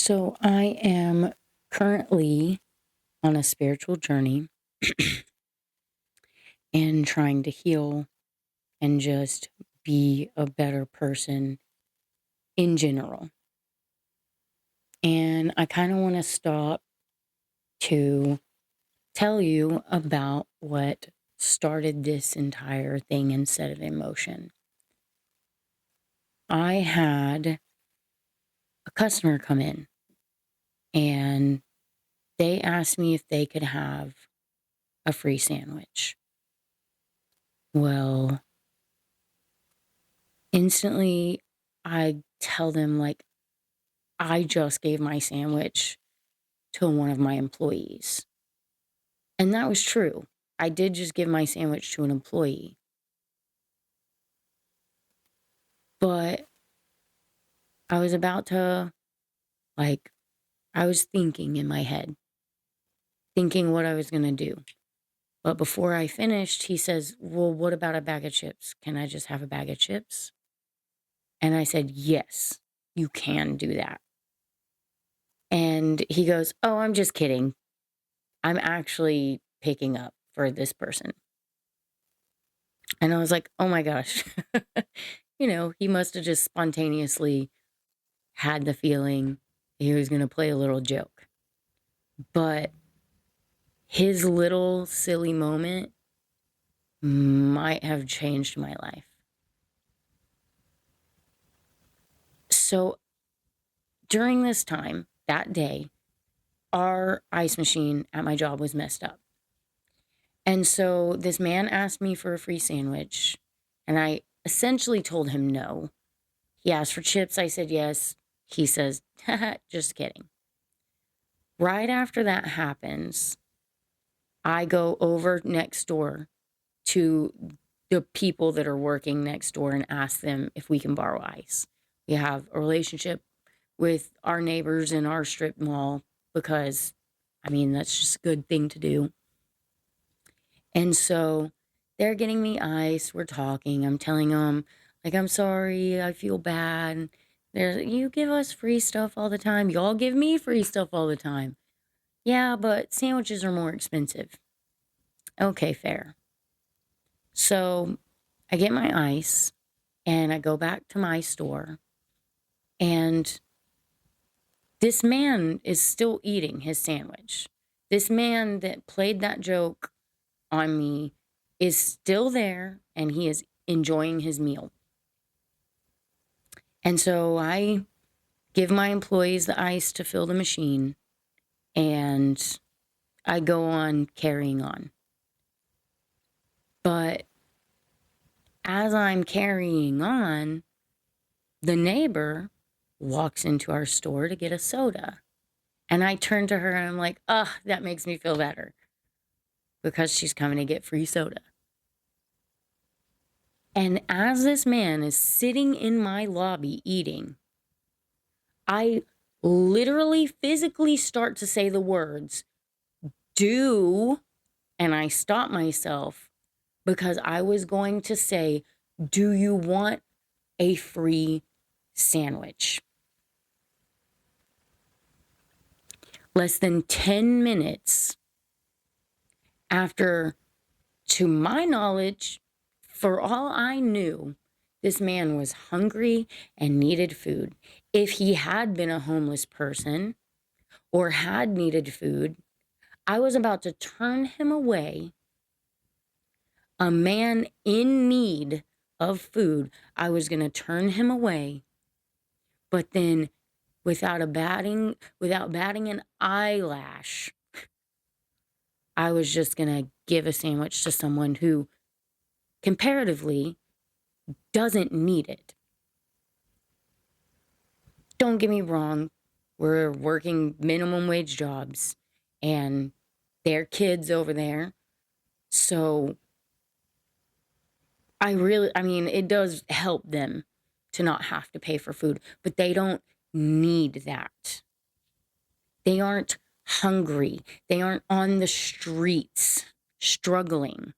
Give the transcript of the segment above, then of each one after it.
So I am currently on a spiritual journey and trying to heal and just be a better person in general. And I kind of want to stop to tell you about what started this entire thing and set it in motion. I had a customer come in and they asked me if they could have a free sandwich. Well, instantly, I tell them, like, I just gave my sandwich to one of my employees. And that was true. I did just give my sandwich to an employee. But I was about to, like, I was thinking in my head, thinking what I was going to do. But before I finished, he says, "Well, what about a bag of chips? Can I just have a bag of chips?" And I said, "Yes, you can do that." And he goes, "Oh, I'm just kidding. I'm actually picking up for this person." And I was like, "Oh my gosh." He must have just spontaneously had the feeling he was going to play a little joke. But his little silly moment might have changed my life. So during this time, that day, our ice machine at my job was messed up. And so this man asked me for a free sandwich, and I essentially told him no. He asked for chips. I said yes. He says, "Haha, just kidding." Right after that happens, I go over next door to the people that are working next door and ask them if we can borrow ice. We have a relationship with our neighbors in our strip mall because, that's just a good thing to do. And so they're getting me ice. We're talking. I'm telling them, like, "I'm sorry. I feel bad." You give us free stuff all the time. Y'all give me free stuff all the time. "Yeah, but sandwiches are more expensive." Okay, fair. So I get my ice and I go back to my store, and this man is still eating his sandwich. This man that played that joke on me is still there and he is enjoying his meal. And so I give my employees the ice to fill the machine and I go on carrying on. But as I'm carrying on, the neighbor walks into our store to get a soda. And I turn to her and I'm like, that makes me feel better because she's coming to get free soda. And as this man is sitting in my lobby eating, I literally physically start to say the words, "Do," and I stop myself because I was going to say, "Do you want a free sandwich?" Less than 10 minutes after, to my knowledge, for all I knew, this man was hungry and needed food. If he had been a homeless person or had needed food, I was about to turn him away. A man in need of food, I was going to turn him away. But then without batting an eyelash, I was just going to give a sandwich to someone who comparatively doesn't need it. Don't get me wrong, we're working minimum wage jobs and they're kids over there. So it does help them to not have to pay for food, but they don't need that. They aren't hungry. They aren't on the streets struggling.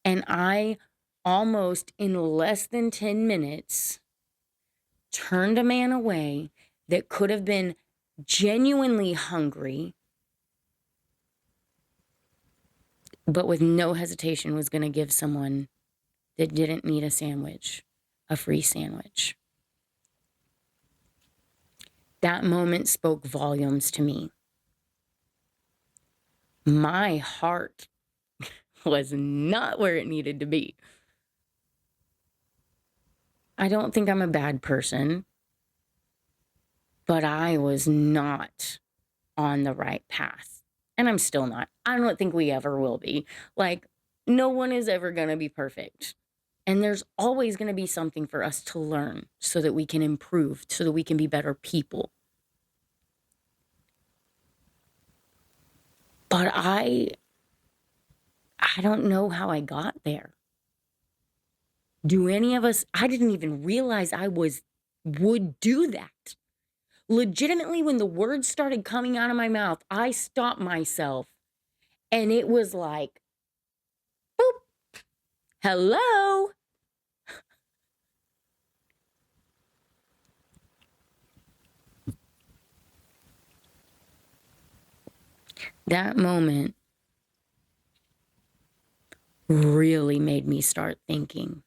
And I almost in less than 10 minutes turned a man away that could have been genuinely hungry, but with no hesitation was going to give someone that didn't need a sandwich a free sandwich. That moment spoke volumes to me. My heart was not where it needed to be. I don't think I'm a bad person, but I was not on the right path. And I'm still not. I don't think we ever will be. Like, no one is ever going to be perfect. And there's always going to be something for us to learn so that we can improve, so that we can be better people. But I don't know how I got there. Do any of us? I didn't even realize I would do that. Legitimately, when the words started coming out of my mouth, I stopped myself and it was like, boop, hello. That moment really made me start thinking,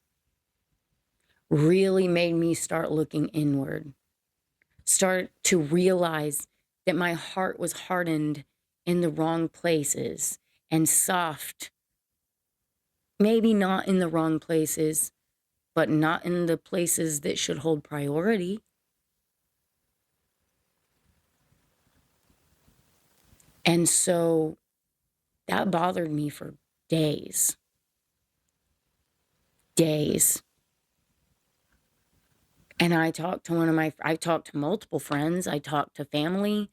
really made me start looking inward, start to realize that my heart was hardened in the wrong places and soft, maybe not in the wrong places, but not in the places that should hold priority. And so that bothered me for days. And I talked to multiple friends, I talked to family,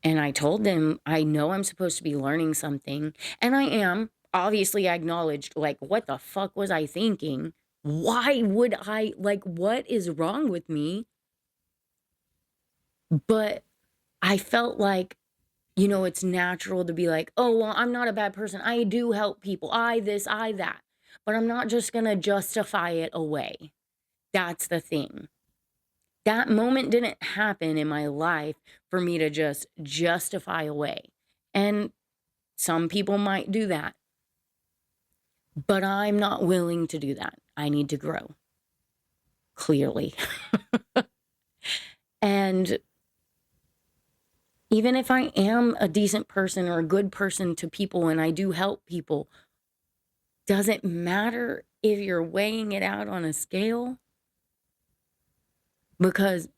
and I told them, I know I'm supposed to be learning something, and I am. Obviously, I acknowledged, like, what the fuck was I thinking? Why would I, like, what is wrong with me? But I felt like, it's natural to be like, oh, well, I'm not a bad person. I do help people. I this, I that. But I'm not just going to justify it away. That's the thing. That moment didn't happen in my life for me to just justify away. And some people might do that. But I'm not willing to do that. I need to grow. Clearly. And even if I am a decent person or a good person to people and I do help people, does it matter if you're weighing it out on a scale? Because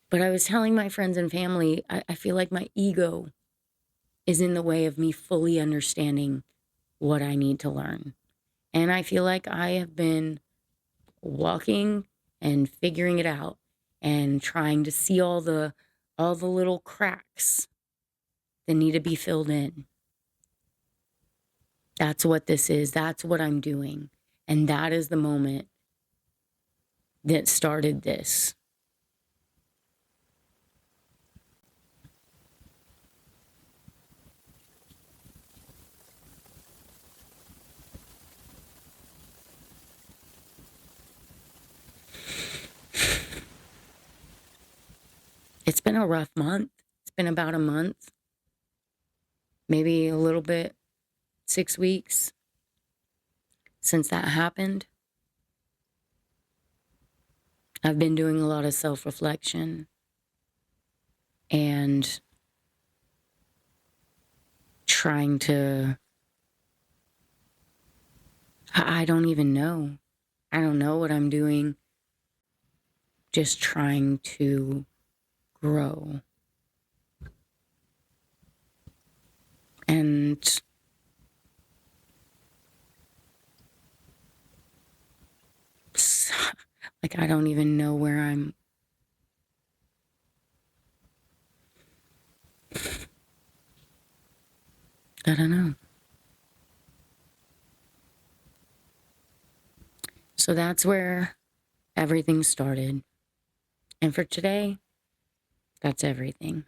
but I was telling my friends and family, I feel like my ego is in the way of me fully understanding what I need to learn. And I feel like I have been walking and figuring it out and trying to see all the little cracks that need to be filled in. That's what this is. That's what I'm doing. And that is the moment that started this. It's been a rough month. It's been about a month, maybe a little bit, 6 weeks since that happened. I've been doing a lot of self-reflection and trying to, I don't even know. I don't know what I'm doing. Just trying to grow. And like, I don't even know where I'm. I don't know. So that's where everything started. And for today, that's everything.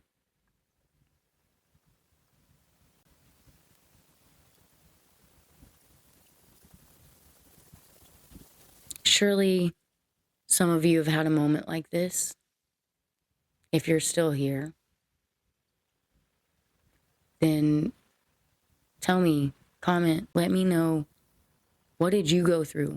surely some of you have had a moment like this. If you're still here, then tell me, comment, let me know, what did you go through